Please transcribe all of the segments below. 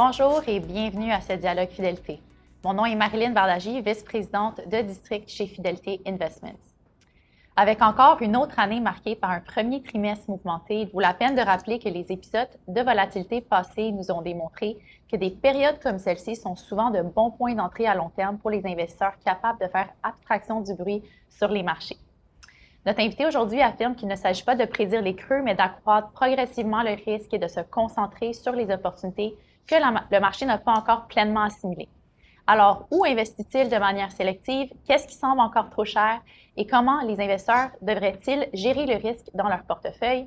Bonjour et bienvenue à ce Dialogue Fidélité. Mon nom est Marilyn Bardagy, vice-présidente de district chez Fidélité Investments. Avec encore une autre année marquée par un premier trimestre mouvementé, il vaut la peine de rappeler que les épisodes de volatilité passés nous ont démontré que des périodes comme celle-ci sont souvent de bons points d'entrée à long terme pour les investisseurs capables de faire abstraction du bruit sur les marchés. Notre invité aujourd'hui affirme qu'il ne s'agit pas de prédire les creux, mais d'accroître progressivement le risque et de se concentrer sur les opportunités que le marché n'a pas encore pleinement assimilées. Alors, où investit-il de manière sélective? Qu'est-ce qui semble encore trop cher? Et comment les investisseurs devraient-ils gérer le risque dans leur portefeuille?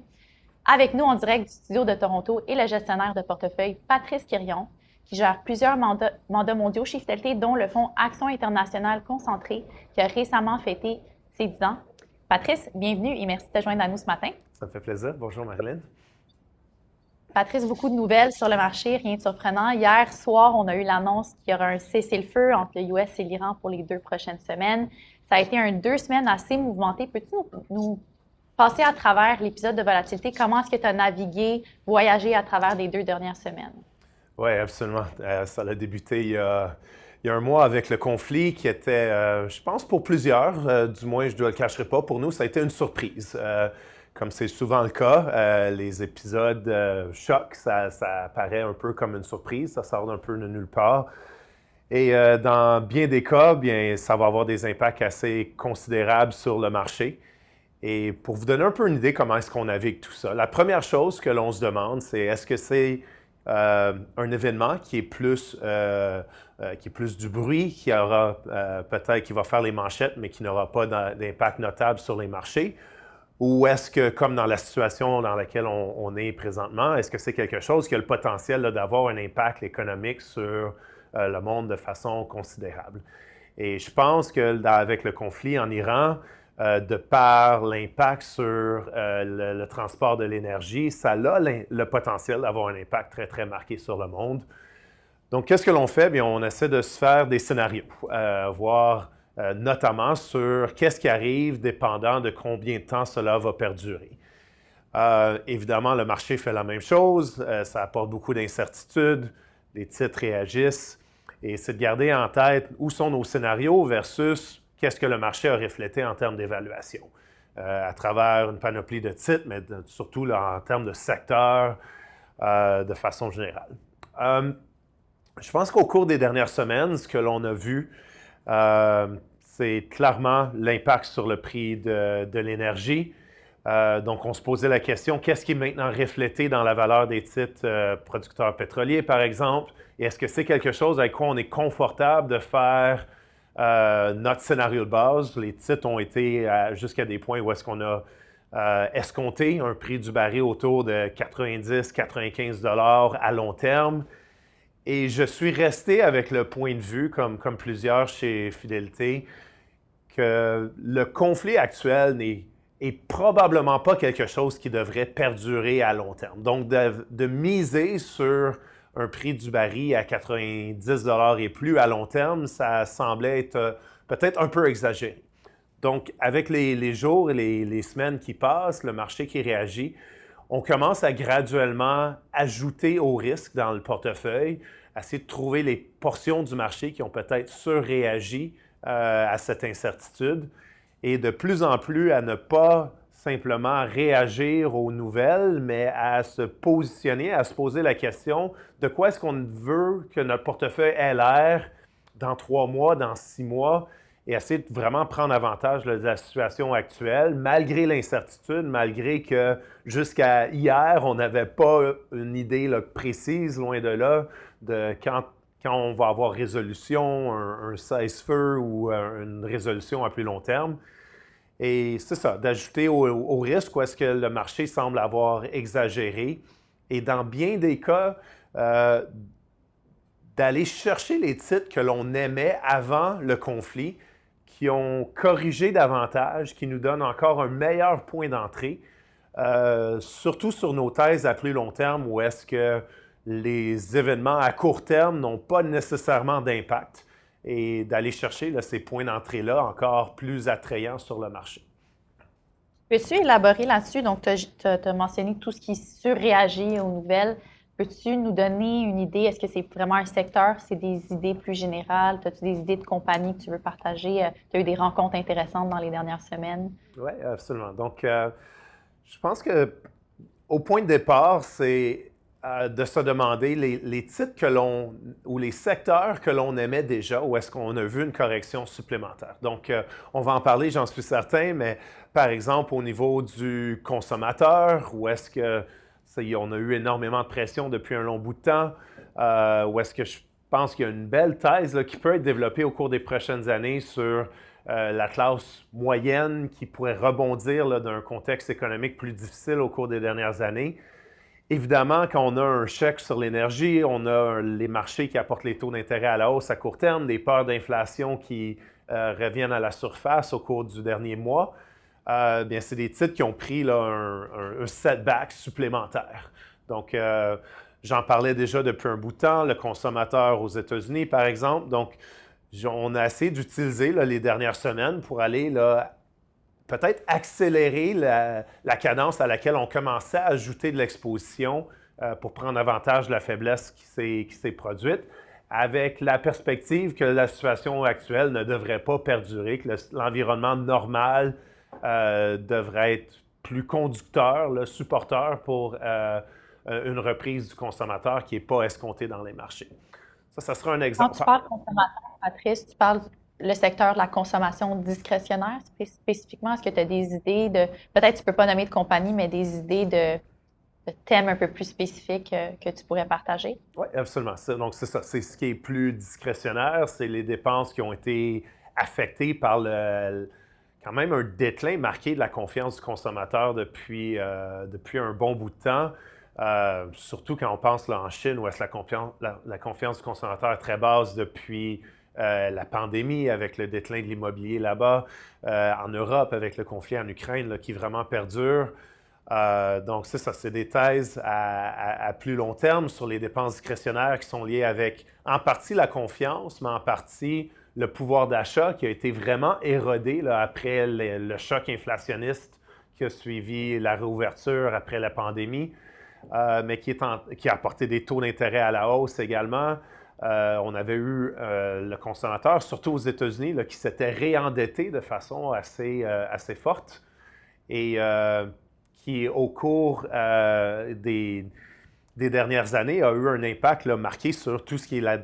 Avec nous en direct du studio de Toronto est le gestionnaire de portefeuille Patrice Quirion, qui gère plusieurs mandats mondiaux chez Fidélité, dont le fonds Action internationale concentré, qui a récemment fêté ses 10 ans. Patrice, bienvenue et merci de te joindre à nous ce matin. Ça me fait plaisir. Bonjour, Marilyn. Patrice, beaucoup de nouvelles sur le marché, rien de surprenant. Hier soir, on a eu l'annonce qu'il y aura un cessez-le-feu entre le US et l'Iran pour les 2 prochaines semaines. Ça a été 2 semaines assez mouvementées. Peux-tu nous passer à travers l'épisode de volatilité? Comment est-ce que tu as navigué, voyagé à travers les 2 dernières semaines? Oui, absolument. Ça a débuté il y a un mois avec le conflit qui était, je pense pour plusieurs, du moins je ne le cacherai pas, pour nous, ça a été une surprise. Comme c'est souvent le cas, les épisodes chocs, ça apparaît un peu comme une surprise, ça sort un peu de nulle part. Et dans bien des cas, bien, ça va avoir des impacts assez considérables sur le marché. Et pour vous donner un peu une idée comment est-ce qu'on navigue tout ça, la première chose que l'on se demande, c'est est-ce que c'est un événement qui est plus du bruit, qui aura peut-être qui va faire les manchettes, mais qui n'aura pas d'impact notable sur les marchés? Ou est-ce que, comme dans la situation dans laquelle on est présentement, est-ce que c'est quelque chose qui a le potentiel d'avoir un impact économique sur le monde de façon considérable? Et je pense qu'avec le conflit en Iran, de par l'impact sur le transport de l'énergie, ça a le potentiel d'avoir un impact très, très marqué sur le monde. Donc, qu'est-ce que l'on fait? Bien, on essaie de se faire des scénarios, voir notamment sur qu'est-ce qui arrive dépendant de combien de temps cela va perdurer. Évidemment, le marché fait la même chose, ça apporte beaucoup d'incertitudes, les titres réagissent, et c'est de garder en tête où sont nos scénarios versus qu'est-ce que le marché a reflété en termes d'évaluation, à travers une panoplie de titres, mais surtout là, en termes de secteur, de façon générale. Je pense qu'au cours des dernières semaines, ce que l'on a vu, c'est clairement l'impact sur le prix de l'énergie. Donc, on se posait la question, qu'est-ce qui est maintenant reflété dans la valeur des titres producteurs pétroliers, par exemple? Et est-ce que c'est quelque chose avec quoi on est confortable de faire notre scénario de base? Les titres ont été jusqu'à des points où est-ce qu'on a escompté un prix du baril autour de 90-95 $ à long terme. Et je suis resté avec le point de vue, comme plusieurs chez Fidélité, que le conflit actuel n'est probablement pas quelque chose qui devrait perdurer à long terme. Donc, de miser sur un prix du baril à 90 $ et plus à long terme, ça semblait être peut-être un peu exagéré. Donc, avec les jours et les semaines qui passent, le marché qui réagit, on commence à graduellement ajouter au risque dans le portefeuille, essayer de trouver les portions du marché qui ont peut-être surréagi à cette incertitude et de plus en plus à ne pas simplement réagir aux nouvelles, mais à se positionner, à se poser la question de quoi est-ce qu'on veut que notre portefeuille ait l'air dans 3 mois, dans 6 mois, et essayer de vraiment prendre avantage de la situation actuelle, malgré l'incertitude, malgré que jusqu'à hier, on n'avait pas une idée précise, loin de là, de quand on va avoir résolution, un cessez-feu ou une résolution à plus long terme. Et c'est ça, d'ajouter au risque où est-ce que le marché semble avoir exagéré. Et dans bien des cas, d'aller chercher les titres que l'on aimait avant le conflit, qui ont corrigé davantage, qui nous donnent encore un meilleur point d'entrée, surtout sur nos thèses à plus long terme, où est-ce que les événements à court terme n'ont pas nécessairement d'impact, et d'aller chercher ces points d'entrée-là encore plus attrayants sur le marché. Peux-tu élaborer là-dessus? Donc, tu as mentionné tout ce qui surréagit aux nouvelles. Peux-tu nous donner une idée? Est-ce que c'est vraiment un secteur? C'est des idées plus générales? As-tu des idées de compagnie que tu veux partager? Tu as eu des rencontres intéressantes dans les dernières semaines? Oui, absolument. Donc, je pense que au point de départ, c'est de se demander les titres ou les secteurs que l'on aimait déjà, où est-ce qu'on a vu une correction supplémentaire. Donc, on va en parler, j'en suis certain, mais par exemple, au niveau du consommateur, où est-ce que on a eu énormément de pression depuis un long bout de temps, où est-ce que je pense qu'il y a une belle thèse là, qui peut être développée au cours des prochaines années sur la classe moyenne qui pourrait rebondir d'un contexte économique plus difficile au cours des dernières années. Évidemment, quand on a un chèque sur l'énergie, on a les marchés qui apportent les taux d'intérêt à la hausse à court terme, des peurs d'inflation qui reviennent à la surface au cours du dernier mois. Bien, c'est des titres qui ont pris là, un setback supplémentaire. Donc, j'en parlais déjà depuis un bout de temps, le consommateur aux États-Unis, par exemple. Donc, on a essayé d'utiliser les dernières semaines pour aller là, peut-être accélérer la cadence à laquelle on commençait à ajouter de l'exposition pour prendre avantage de la faiblesse qui s'est produite, avec la perspective que la situation actuelle ne devrait pas perdurer, que l'environnement normal devrait être plus conducteur, supporteur pour une reprise du consommateur qui n'est pas escomptée dans les marchés. Ça sera un Quand exemple. tu parles consommateur, Patrice, tu parles le secteur de la consommation discrétionnaire spécifiquement. Est-ce que tu as des idées peut-être tu ne peux pas nommer de compagnie, mais des idées de thèmes un peu plus spécifiques que tu pourrais partager? Oui, absolument. Donc, c'est ça. C'est ce qui est plus discrétionnaire, c'est les dépenses qui ont été affectées par quand même un déclin marqué de la confiance du consommateur depuis un bon bout de temps. Surtout quand on pense là, en Chine, où est-ce la confiance du consommateur est très basse depuis la pandémie, avec le déclin de l'immobilier là-bas, en Europe, avec le conflit en Ukraine là, qui vraiment perdure. Donc, c'est ça, c'est des thèses à plus long terme sur les dépenses discrétionnaires qui sont liées avec, en partie, la confiance, mais en partie, le pouvoir d'achat qui a été vraiment érodé là, après le choc inflationniste qui a suivi la réouverture après la pandémie, mais qui a apporté des taux d'intérêt à la hausse également. On avait eu le consommateur, surtout aux États-Unis, là, qui s'était réendetté de façon assez forte et qui, au cours des dernières années, a eu un impact là, marqué sur tout ce qui est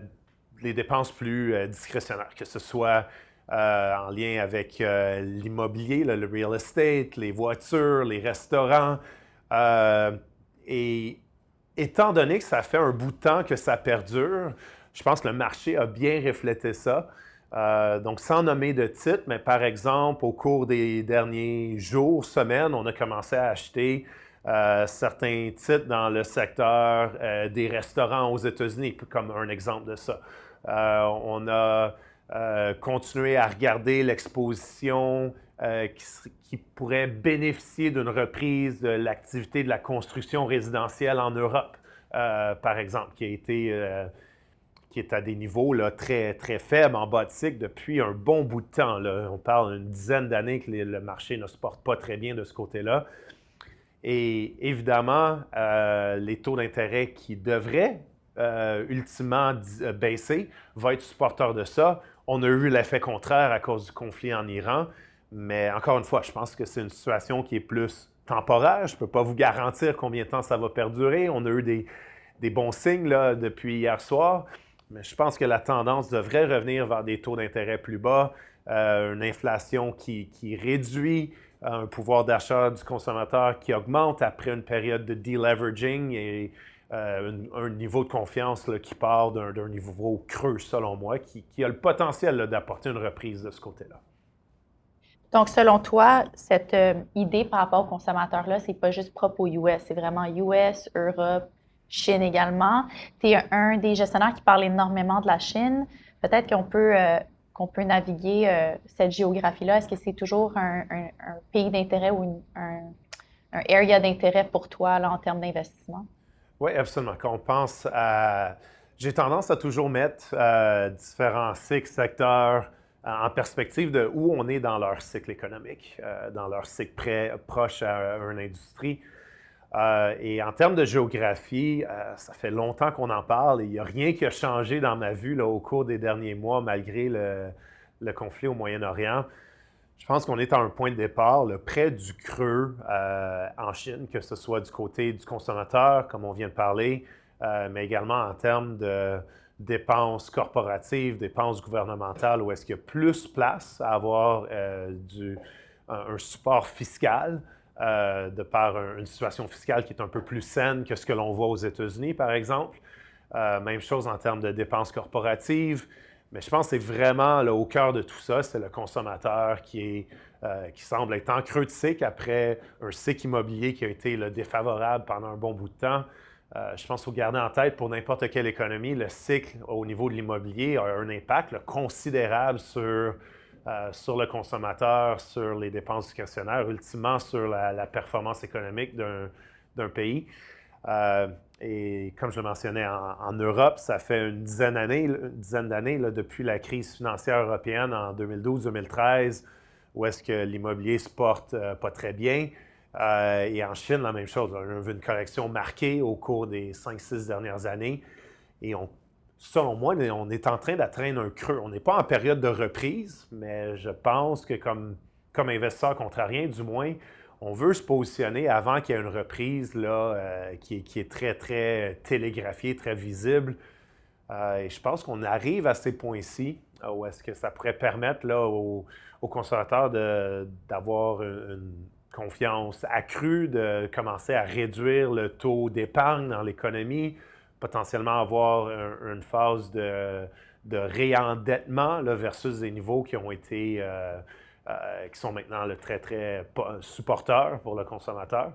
les dépenses plus discrétionnaires, que ce soit en lien avec l'immobilier, le real estate, les voitures, les restaurants. Et étant donné que ça fait un bout de temps que ça perdure, je pense que le marché a bien reflété ça. Donc, sans nommer de titre, mais par exemple, au cours des derniers jours, semaines, on a commencé à acheter certains titres dans le secteur des restaurants aux États-Unis, comme un exemple de ça. On a continué à regarder l'exposition qui pourrait bénéficier d'une reprise de l'activité de la construction résidentielle en Europe, par exemple, qui est à des niveaux là, très, très faibles en bas de cycle depuis un bon bout de temps. Là. On parle d'une dizaine d'années que le marché ne se porte pas très bien de ce côté-là. Et évidemment, les taux d'intérêt qui devraient ultimement baisser vont être supporteurs de ça. On a eu l'effet contraire à cause du conflit en Iran. Mais encore une fois, je pense que c'est une situation qui est plus temporaire. Je ne peux pas vous garantir combien de temps ça va perdurer. On a eu des bons signes là, depuis hier soir. Mais je pense que la tendance devrait revenir vers des taux d'intérêt plus bas, une inflation qui réduit un pouvoir d'achat du consommateur qui augmente après une période de deleveraging et un niveau de confiance là, qui part d'un niveau creux, selon moi, qui a le potentiel là, d'apporter une reprise de ce côté-là. Donc, selon toi, cette idée par rapport aux consommateurs-là, c'est pas juste propre aux US, c'est vraiment US, Europe, Chine également. Tu es un des gestionnaires qui parle énormément de la Chine. Peut-être qu'on peut naviguer cette géographie-là. Est-ce que c'est toujours un pays d'intérêt ou un area d'intérêt pour toi là, en termes d'investissement? Oui, absolument. Quand on pense à... J'ai tendance à toujours mettre différents cycles, secteurs en perspective de où on est dans leur cycle économique, dans leur cycle proche à une industrie. Et en termes de géographie, ça fait longtemps qu'on en parle et il n'y a rien qui a changé dans ma vue là, au cours des derniers mois, malgré le conflit au Moyen-Orient. Je pense qu'on est à un point de départ, là, près du creux en Chine, que ce soit du côté du consommateur, comme on vient de parler, mais également en termes de dépenses corporatives, dépenses gouvernementales, où est-ce qu'il y a plus place à avoir un support fiscal, de par une situation fiscale qui est un peu plus saine que ce que l'on voit aux États-Unis, par exemple. Même chose en termes de dépenses corporatives. Mais je pense que c'est vraiment là, au cœur de tout ça, c'est le consommateur qui semble être en creux de cycle après un cycle immobilier qui a été là, défavorable pendant un bon bout de temps. Je pense qu'il faut garder en tête pour n'importe quelle économie, le cycle au niveau de l'immobilier a un impact là, considérable sur le consommateur, sur les dépenses discrétionnaires, ultimement sur la performance économique d'un pays. Et comme je le mentionnais, en Europe, ça fait une dizaine d'années là, depuis la crise financière européenne en 2012-2013, où est-ce que l'immobilier se porte pas très bien. Et en Chine, la même chose. On a vu une correction marquée au cours des 5-6 dernières années. Et selon moi, on est en train d'atteindre un creux. On n'est pas en période de reprise, mais je pense que comme investisseur contrarien, du moins, on veut se positionner avant qu'il y ait une reprise là, qui est très, très télégraphiée, très visible. Et je pense qu'on arrive à ces points-ci où est-ce que ça pourrait permettre là, aux consommateurs d'avoir une confiance accrue, de commencer à réduire le taux d'épargne dans l'économie, potentiellement avoir une phase de réendettement là, versus des niveaux qui ont été qui sont maintenant très, très supporteurs pour le consommateur.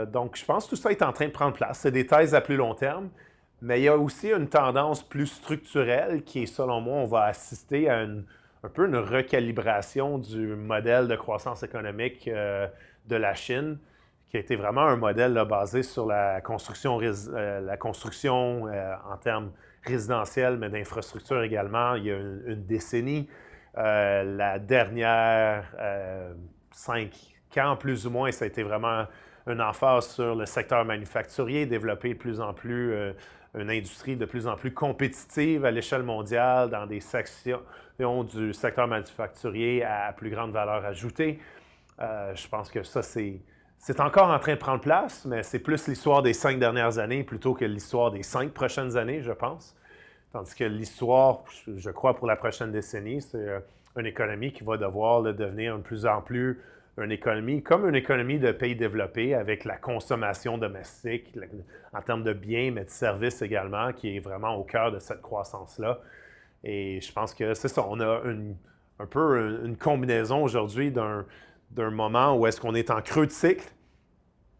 Donc, je pense que tout ça est en train de prendre place. C'est des thèses à plus long terme, mais il y a aussi une tendance plus structurelle qui est, selon moi, on va assister à un peu une recalibration du modèle de croissance économique de la Chine, qui a été vraiment un modèle là, basé sur la construction en termes résidentiels, mais d'infrastructures également, il y a une décennie. La dernière 5 ans, plus ou moins, ça a été vraiment une emphase sur le secteur manufacturier, développer de plus en plus une industrie de plus en plus compétitive à l'échelle mondiale dans des sections du secteur manufacturier à plus grande valeur ajoutée. Je pense que ça, c'est encore en train de prendre place, mais c'est plus l'histoire des 5 dernières années plutôt que l'histoire des 5 prochaines années, je pense. Tandis que l'histoire, je crois, pour la prochaine décennie, c'est une économie qui va devoir là, devenir de plus en plus une économie, comme une économie de pays développés, avec la consommation domestique, en termes de biens, mais de services également, qui est vraiment au cœur de cette croissance-là. Et je pense que c'est ça, on a un peu une combinaison aujourd'hui d'un moment où est-ce qu'on est en creux de cycle,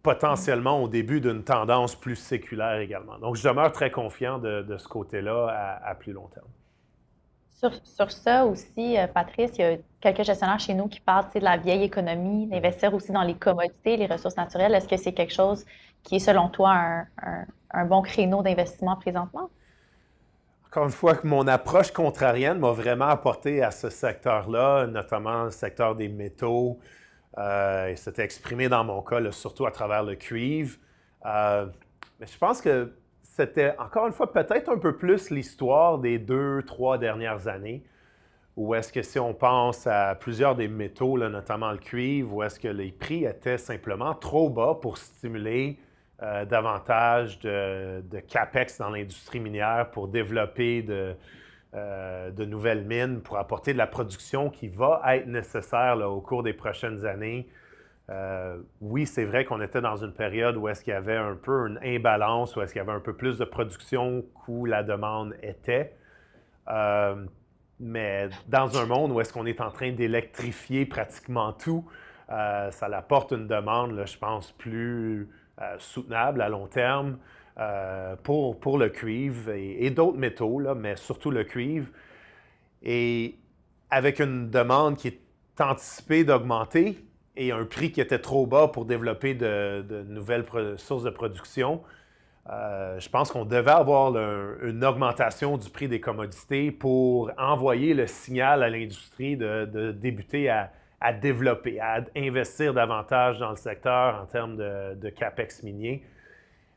potentiellement au début d'une tendance plus séculaire également. Donc, je demeure très confiant de ce côté-là à plus long terme. Sur ça aussi, Patrice, il y a quelques gestionnaires chez nous qui parlent de la vieille économie, d'investir aussi dans les commodités, les ressources naturelles. Est-ce que c'est quelque chose qui est, selon toi, un bon créneau d'investissement présentement? Encore une fois, mon approche contrarienne m'a vraiment apporté à ce secteur-là, notamment le secteur des métaux. Il s'était exprimé dans mon cas, là, surtout à travers le cuivre. Mais je pense que c'était, encore une fois, peut-être un peu plus l'histoire des 2-3 dernières années, où est-ce que si on pense à plusieurs des métaux, là, notamment le cuivre, où est-ce que les prix étaient simplement trop bas pour stimuler davantage de CAPEX dans l'industrie minière pour développer de nouvelles mines, pour apporter de la production qui va être nécessaire là, au cours des prochaines années. Oui, c'est vrai qu'on était dans une période où est-ce qu'il y avait un peu une imbalance, où est-ce qu'il y avait un peu plus de production qu'où la demande était. Mais dans un monde où est-ce qu'on est en train d'électrifier pratiquement tout, ça apporte une demande, là, je pense, plus soutenable à long terme pour le cuivre et d'autres métaux, là, mais surtout le cuivre. Et avec une demande qui est anticipée d'augmenter et un prix qui était trop bas pour développer de nouvelles sources de production, je pense qu'on devait avoir une augmentation du prix des commodités pour envoyer le signal à l'industrie de débuter à à développer, à investir davantage dans le secteur en termes de CapEx minier.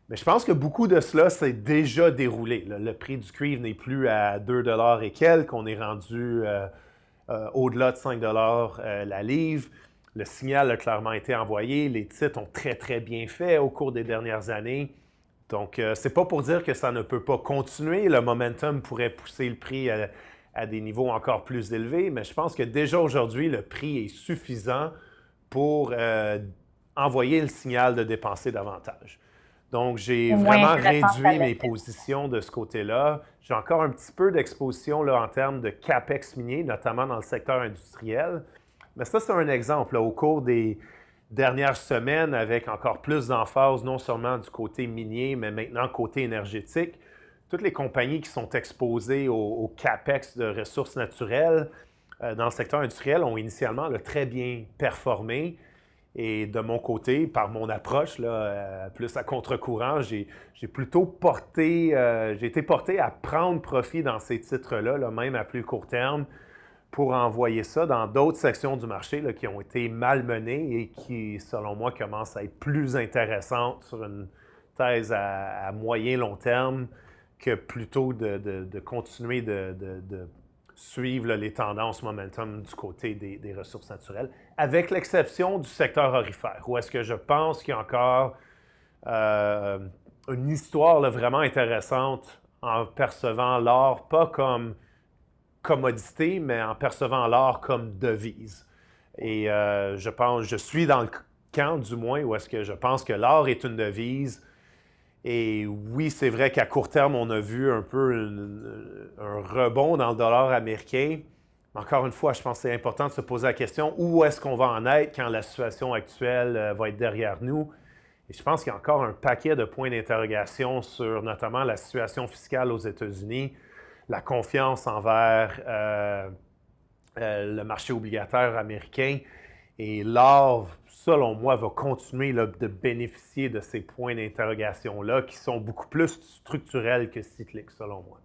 Mais je pense que beaucoup de cela s'est déjà déroulé. Le prix du cuivre n'est plus à 2 et quelques. On est rendu au-delà de 5 la livre. Le signal a clairement été envoyé. Les titres ont très, très bien fait au cours des dernières années. Donc, c'est pas pour dire que ça ne peut pas continuer. Le momentum pourrait pousser le prix à des niveaux encore plus élevés, mais je pense que déjà aujourd'hui, le prix est suffisant pour envoyer le signal de dépenser davantage. Donc, j'ai vraiment réduit mes positions de ce côté-là. J'ai encore un petit peu d'exposition là, en termes de CapEx minier, notamment dans le secteur industriel. Mais ça, c'est un exemple. Là, au cours des dernières semaines, avec encore plus d'emphase, non seulement du côté minier, mais maintenant côté énergétique, toutes les compagnies qui sont exposées au CapEx de ressources naturelles dans le secteur industriel ont initialement très bien performé. Et de mon côté, par mon approche, là, plus à contre-courant, j'ai plutôt j'ai été porté à prendre profit dans ces titres-là, là, même à plus court terme, pour envoyer ça dans d'autres sections du marché là, qui ont été malmenées et qui, selon moi, commencent à être plus intéressantes sur une thèse à moyen long terme que plutôt de continuer de suivre là, les tendances momentum du côté des ressources naturelles, avec l'exception du secteur aurifère, où est-ce que je pense qu'il y a encore une histoire là, vraiment intéressante en percevant l'or, pas comme commodité, mais en percevant l'or comme devise. Et je suis dans le camp, du moins, où est-ce que je pense que l'or est une devise. Et oui, c'est vrai qu'à court terme, on a vu un peu un rebond dans le dollar américain. Encore une fois, je pense que c'est important de se poser la question, où est-ce qu'on va en être quand la situation actuelle va être derrière nous? Et je pense qu'il y a encore un paquet de points d'interrogation sur notamment la situation fiscale aux États-Unis, la confiance envers le marché obligataire américain. Et l'or, selon moi, va continuer là, de bénéficier de ces points d'interrogation-là qui sont beaucoup plus structurels que cycliques, selon moi.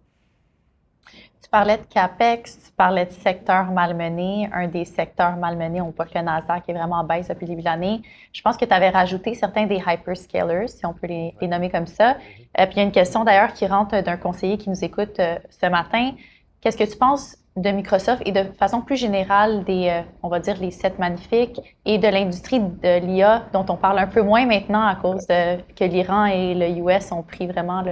Tu parlais de CapEx, tu parlais de secteur malmené. Un des secteurs malmenés, on voit que le Nasdaq est vraiment en baisse depuis le début de l'année. Je pense que tu avais rajouté certains des hyperscalers, si on peut les nommer comme ça. Puis il y a une question d'ailleurs qui rentre d'un conseiller qui nous écoute ce matin. Qu'est-ce que tu penses de Microsoft et de façon plus générale on va dire, les 7 magnifiques et de l'industrie de l'IA dont on parle un peu moins maintenant à cause que l'Iran et le US ont pris vraiment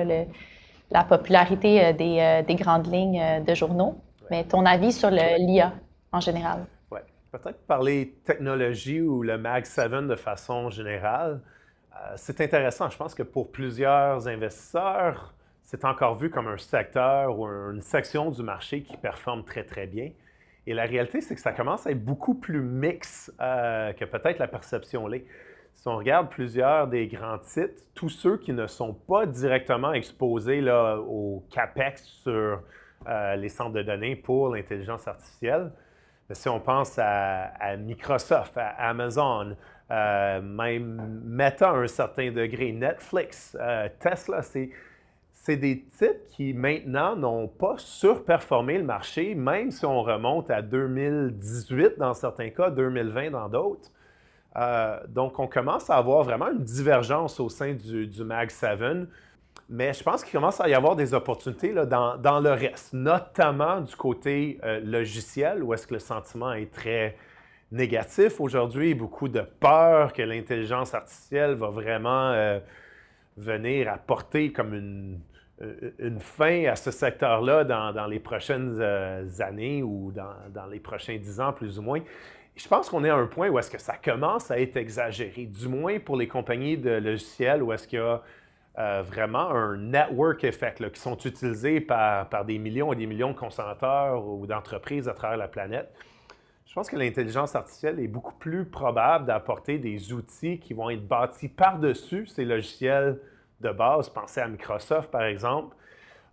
la popularité des grandes lignes de journaux. Mais ton avis sur l'IA en général? Oui. Peut-être parler technologie ou le Mag 7 de façon générale. C'est intéressant. Je pense que pour plusieurs investisseurs, c'est encore vu comme un secteur ou une section du marché qui performe très, très bien. Et la réalité, c'est que ça commence à être beaucoup plus mix que peut-être la perception l'est. Si on regarde plusieurs des grands titres, tous ceux qui ne sont pas directement exposés là, au CapEx sur les centres de données pour l'intelligence artificielle, mais si on pense à Microsoft, à Amazon, même Meta à un certain degré, Netflix, Tesla, c'est des titres qui maintenant n'ont pas surperformé le marché, même si on remonte à 2018 dans certains cas, 2020 dans d'autres. Donc, on commence à avoir vraiment une divergence au sein du Mag 7, mais je pense qu'il commence à y avoir des opportunités là, dans le reste, notamment du côté logiciel, où est-ce que le sentiment est très négatif aujourd'hui, beaucoup de peur que l'intelligence artificielle va vraiment venir apporter comme une fin à ce secteur-là dans les prochaines années ou dans les prochains 10 ans, plus ou moins. Je pense qu'on est à un point où est-ce que ça commence à être exagéré, du moins pour les compagnies de logiciels, où est-ce qu'il y a vraiment un network effect là, qui sont utilisés par des millions et des millions de consommateurs ou d'entreprises à travers la planète. Je pense que l'intelligence artificielle est beaucoup plus probable d'apporter des outils qui vont être bâtis par-dessus ces logiciels de base, pensez à Microsoft par exemple,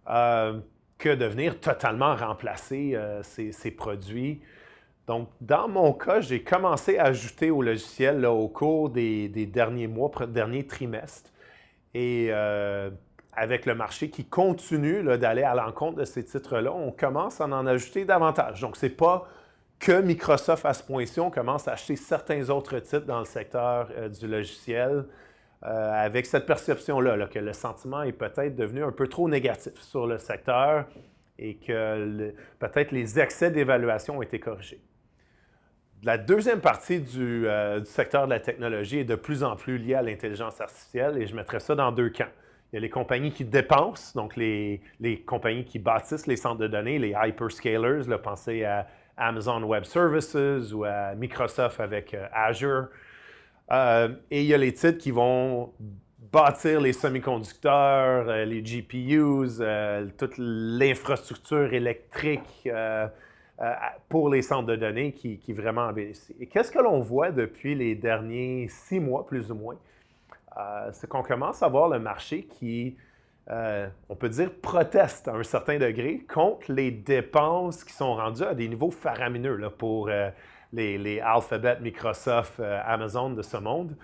que de venir totalement remplacer ces produits. Donc, dans mon cas, j'ai commencé à ajouter au logiciel là, au cours des derniers mois, derniers trimestres. Et avec le marché qui continue là, d'aller à l'encontre de ces titres-là, on commence à en ajouter davantage. Donc, ce n'est pas que Microsoft, à ce point-ci, on commence à acheter certains autres titres dans le secteur du logiciel avec cette perception-là, que le sentiment est peut-être devenu un peu trop négatif sur le secteur et que peut-être les excès d'évaluation ont été corrigés. La deuxième partie du secteur de la technologie est de plus en plus liée à l'intelligence artificielle et je mettrais ça dans deux camps. Il y a les compagnies qui dépensent, donc les compagnies qui bâtissent les centres de données, les hyperscalers, là, pensez à Amazon Web Services ou à Microsoft avec Azure. Et il y a les titres qui vont bâtir les semi-conducteurs, les GPUs, toute l'infrastructure électrique pour les centres de données qui vraiment en bénéficient. Et qu'est-ce que l'on voit depuis les derniers 6 mois, plus ou moins? C'est qu'on commence à voir le marché qui, on peut dire, proteste à un certain degré contre les dépenses qui sont rendues à des niveaux faramineux là, pour les Alphabet, Microsoft, Amazon de ce monde.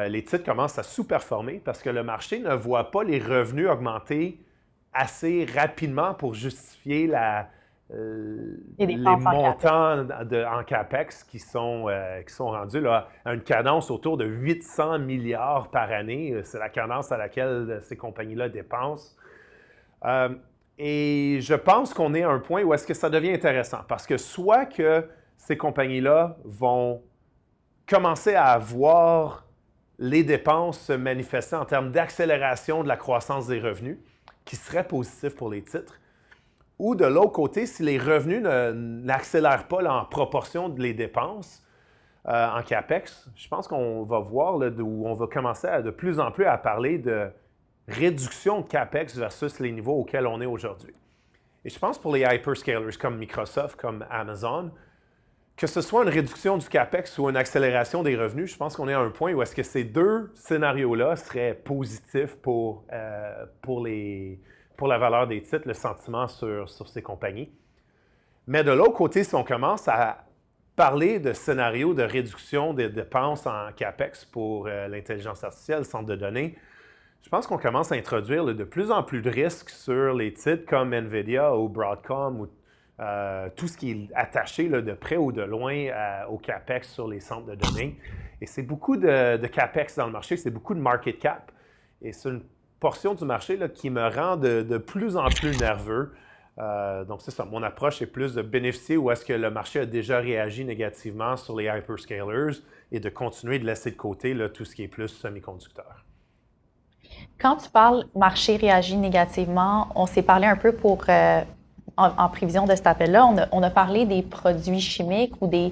Les titres commencent à sous-performer parce que le marché ne voit pas les revenus augmenter assez rapidement pour justifier les montants en CAPEX qui sont rendus là, à une cadence autour de 800 milliards par année. C'est la cadence à laquelle ces compagnies-là dépensent. Et je pense qu'on est à un point où est-ce que ça devient intéressant parce que soit que ces compagnies-là vont commencer à voir les dépenses se manifester en termes d'accélération de la croissance des revenus, qui serait positif pour les titres, ou de l'autre côté, si les revenus n'accélèrent pas là, en proportion de les dépenses en CAPEX, je pense qu'on va voir là, où on va commencer de plus en plus à parler de réduction de CAPEX versus les niveaux auxquels on est aujourd'hui. Et je pense pour les hyperscalers comme Microsoft, comme Amazon, que ce soit une réduction du CAPEX ou une accélération des revenus, je pense qu'on est à un point où est-ce que ces deux scénarios-là seraient positifs pour la valeur des titres, le sentiment sur ces compagnies. Mais de l'autre côté, si on commence à parler de scénarios de réduction des dépenses en CAPEX pour l'intelligence artificielle, le centre de données, je pense qu'on commence à introduire de plus en plus de risques sur les titres comme NVIDIA ou Broadcom ou tout ce qui est attaché là, de près ou de loin au CAPEX sur les centres de données. Et c'est beaucoup de CAPEX dans le marché, c'est beaucoup de market cap. Et c'est une portion du marché là, qui me rend de plus en plus nerveux. Donc, c'est ça. Mon approche est plus de bénéficier où est-ce que le marché a déjà réagi négativement sur les hyperscalers et de continuer de laisser de côté là, tout ce qui est plus semi-conducteur. Quand tu parles marché réagit négativement, on s'est parlé un peu en prévision de cet appel-là, on a parlé des produits chimiques ou des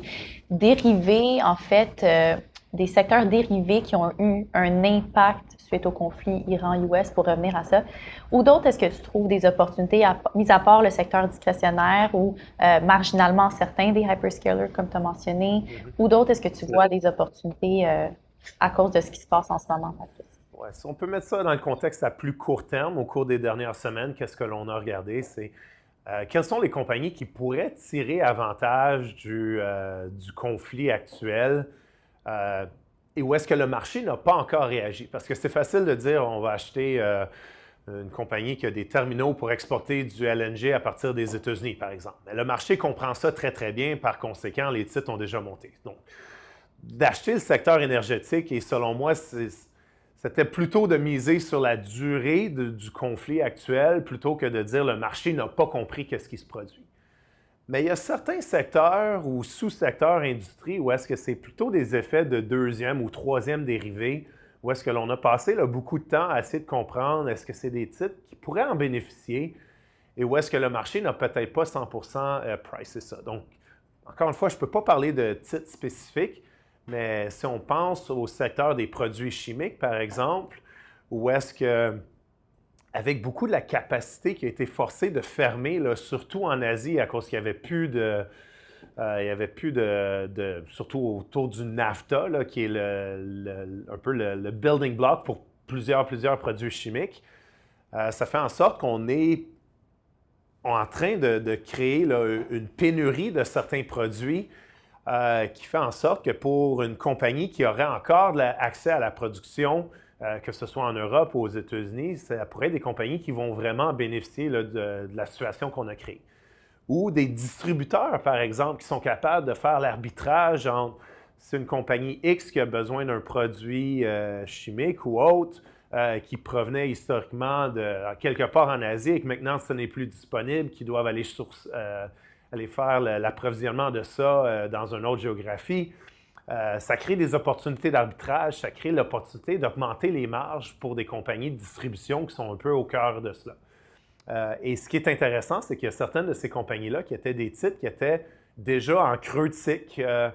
dérivés, en fait, des secteurs dérivés qui ont eu un impact suite au conflit Iran-US, pour revenir à ça. Ou d'autres, est-ce que tu trouves des opportunités, mis à part le secteur discrétionnaire ou marginalement certains des hyperscalers, comme tu as mentionné, ou d'autres, est-ce que tu vois des opportunités à cause de ce qui se passe en ce moment, Patrice? Ouais, si on peut mettre ça dans le contexte à plus court terme, au cours des dernières semaines, qu'est-ce que l'on a regardé? C'est quelles sont les compagnies qui pourraient tirer avantage du conflit actuel et où est-ce que le marché n'a pas encore réagi? Parce que c'est facile de dire on va acheter une compagnie qui a des terminaux pour exporter du LNG à partir des États-Unis, par exemple. Mais le marché comprend ça très, très bien. Par conséquent, les titres ont déjà monté. Donc, d'acheter le secteur énergétique, et selon moi, c'était plutôt de miser sur la durée du conflit actuel plutôt que de dire le marché n'a pas compris qu'est-ce qui se produit. Mais il y a certains secteurs ou sous-secteurs industrie où est-ce que c'est plutôt des effets de deuxième ou troisième dérivés, où est-ce que l'on a passé là, beaucoup de temps à essayer de comprendre est-ce que c'est des titres qui pourraient en bénéficier et où est-ce que le marché n'a peut-être pas 100% pricé ça. Donc, encore une fois, je ne peux pas parler de titres spécifiques, mais si on pense au secteur des produits chimiques, par exemple, où est-ce que, avec beaucoup de la capacité qui a été forcée de fermer, là, surtout en Asie, à cause qu'il n'y avait plus surtout autour du NAFTA, là, qui est un peu le building block pour plusieurs produits chimiques, ça fait en sorte qu'on est en train de créer là, une pénurie de certains produits qui fait en sorte que pour une compagnie qui aurait encore accès à la production, que ce soit en Europe ou aux États-Unis, ça pourrait être des compagnies qui vont vraiment bénéficier là, de la situation qu'on a créée. ou des distributeurs, par exemple, qui sont capables de faire l'arbitrage entre c'est une compagnie X qui a besoin d'un produit chimique ou autre qui provenait historiquement de quelque part en Asie et que maintenant ce n'est plus disponible, qui doivent aller, aller faire l'approvisionnement de ça dans une autre géographie. Ça crée des opportunités d'arbitrage, ça crée l'opportunité d'augmenter les marges pour des compagnies de distribution qui sont un peu au cœur de cela. Et ce qui est intéressant, c'est qu'il y a certaines de ces compagnies-là qui étaient des titres qui étaient déjà en creux de cycle,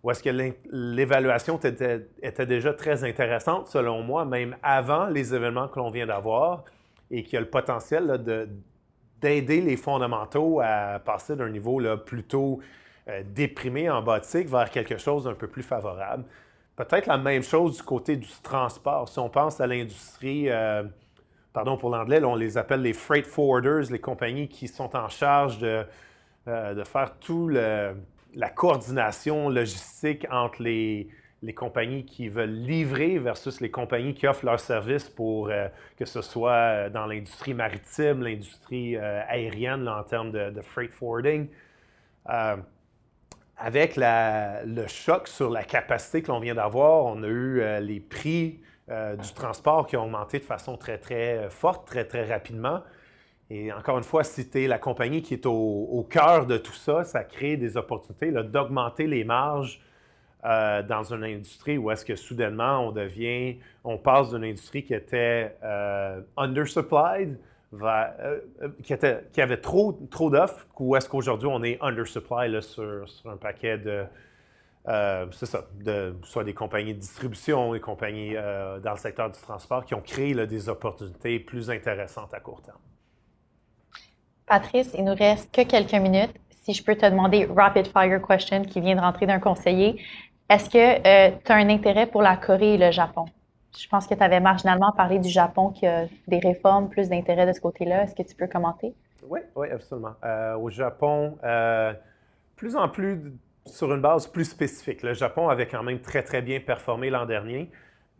où est-ce que l'évaluation était déjà très intéressante, selon moi, même avant les événements que l'on vient d'avoir, et qui a le potentiel là, d'aider les fondamentaux à passer d'un niveau là, plutôt déprimé en bas de cycle vers quelque chose d'un peu plus favorable. Peut-être la même chose du côté du transport. Si on pense à l'industrie, pardon pour l'anglais, on les appelle les freight forwarders, les compagnies qui sont en charge de faire tout la coordination logistique entre les compagnies qui veulent livrer versus les compagnies qui offrent leurs services pour que ce soit dans l'industrie maritime, l'industrie aérienne là, en termes de freight forwarding. Avec le choc sur la capacité que l'on vient d'avoir, on a eu les prix du transport qui ont augmenté de façon très, très forte, très, très rapidement. Et encore une fois, si tu es la compagnie qui est au cœur de tout ça, ça crée des opportunités d'augmenter les marges dans une industrie où est-ce que soudainement on passe d'une industrie qui était undersupplied, qui avait trop d'offres, où est-ce qu'aujourd'hui on est undersupply là, sur un paquet de, c'est ça, soit des compagnies de distribution, des compagnies dans le secteur du transport qui ont créé là, des opportunités plus intéressantes à court terme. Patrice, il nous reste que quelques minutes. Si je peux te demander rapid fire question qui vient de rentrer d'un conseiller, est-ce que tu as un intérêt pour la Corée et le Japon? Je pense que tu avais marginalement parlé du Japon qui a des réformes, plus d'intérêt de ce côté-là. Est-ce que tu peux commenter? Oui, absolument. Au Japon, plus en plus sur une base plus spécifique. Le Japon avait quand même très, très bien performé l'an dernier,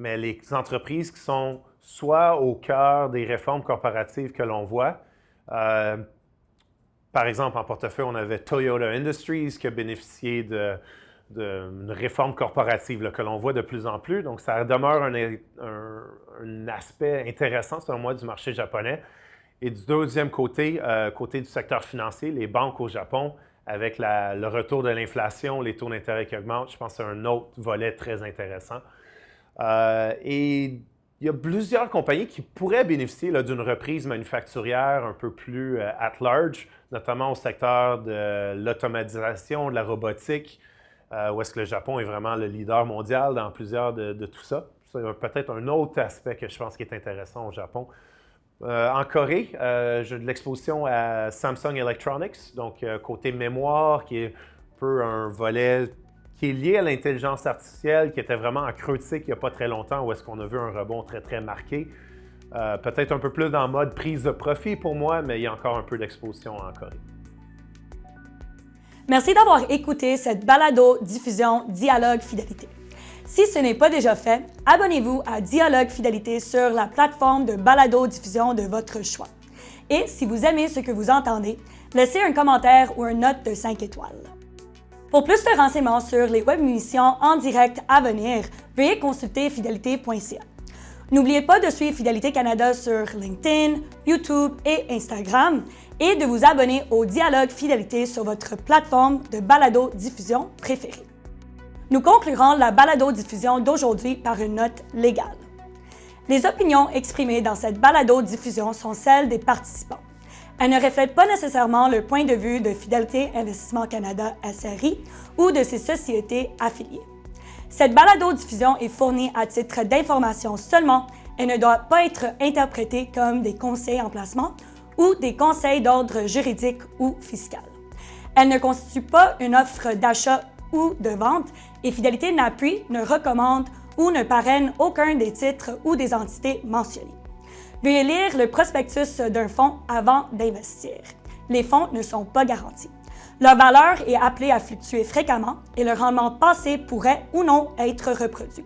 mais les entreprises qui sont soit au cœur des réformes corporatives que l'on voit, par exemple, en portefeuille, on avait Toyota Industries qui a bénéficié d'une réforme corporative là, que l'on voit de plus en plus. Donc, ça demeure un aspect intéressant, selon moi, du marché japonais. Et du deuxième côté, côté du secteur financier, les banques au Japon, avec le retour de l'inflation, les taux d'intérêt qui augmentent, je pense que c'est un autre volet très intéressant. Et il y a plusieurs compagnies qui pourraient bénéficier là, d'une reprise manufacturière un peu plus at large, notamment au secteur de l'automatisation, de la robotique, où est-ce que le Japon est vraiment le leader mondial dans plusieurs de tout ça. C'est peut-être un autre aspect que je pense qui est intéressant au Japon. En Corée, j'ai de l'exposition à Samsung Electronics, donc côté mémoire, qui est un peu un volet qui est lié à l'intelligence artificielle, qui était vraiment en creux de cycle il n'y a pas très longtemps, où est-ce qu'on a vu un rebond très, très marqué. Peut-être un peu plus dans le mode prise de profit pour moi, mais il y a encore un peu d'exposition en Corée. Merci d'avoir écouté cette balado-diffusion Dialogue Fidélité. Si ce n'est pas déjà fait, abonnez-vous à Dialogue Fidélité sur la plateforme de balado-diffusion de votre choix. Et si vous aimez ce que vous entendez, laissez un commentaire ou une note de 5 étoiles. Pour plus de renseignements sur les web-émissions en direct à venir, veuillez consulter fidélité.ca. N'oubliez pas de suivre Fidélité Canada sur LinkedIn, YouTube et Instagram et de vous abonner au Dialogue Fidélité sur votre plateforme de balado-diffusion préférée. Nous conclurons la balado-diffusion d'aujourd'hui par une note légale. Les opinions exprimées dans cette balado-diffusion sont celles des participants. Elles ne reflètent pas nécessairement le point de vue de Fidélité Investissement Canada SRI ou de ses sociétés affiliées. Cette balado-diffusion est fournie à titre d'information seulement et ne doit pas être interprétée comme des conseils en placement ou des conseils d'ordre juridique ou fiscal. Elle ne constitue pas une offre d'achat ou de vente et Fidélité n'appuie, ne recommande ou ne parraine aucun des titres ou des entités mentionnés. Veuillez lire le prospectus d'un fonds avant d'investir. Les fonds ne sont pas garantis. Leur valeur est appelée à fluctuer fréquemment et le rendement passé pourrait ou non être reproduit.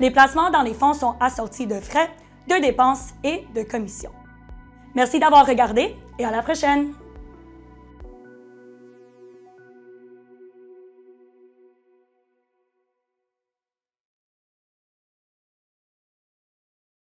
Les placements dans les fonds sont assortis de frais, de dépenses et de commissions. Merci d'avoir regardé et à la prochaine!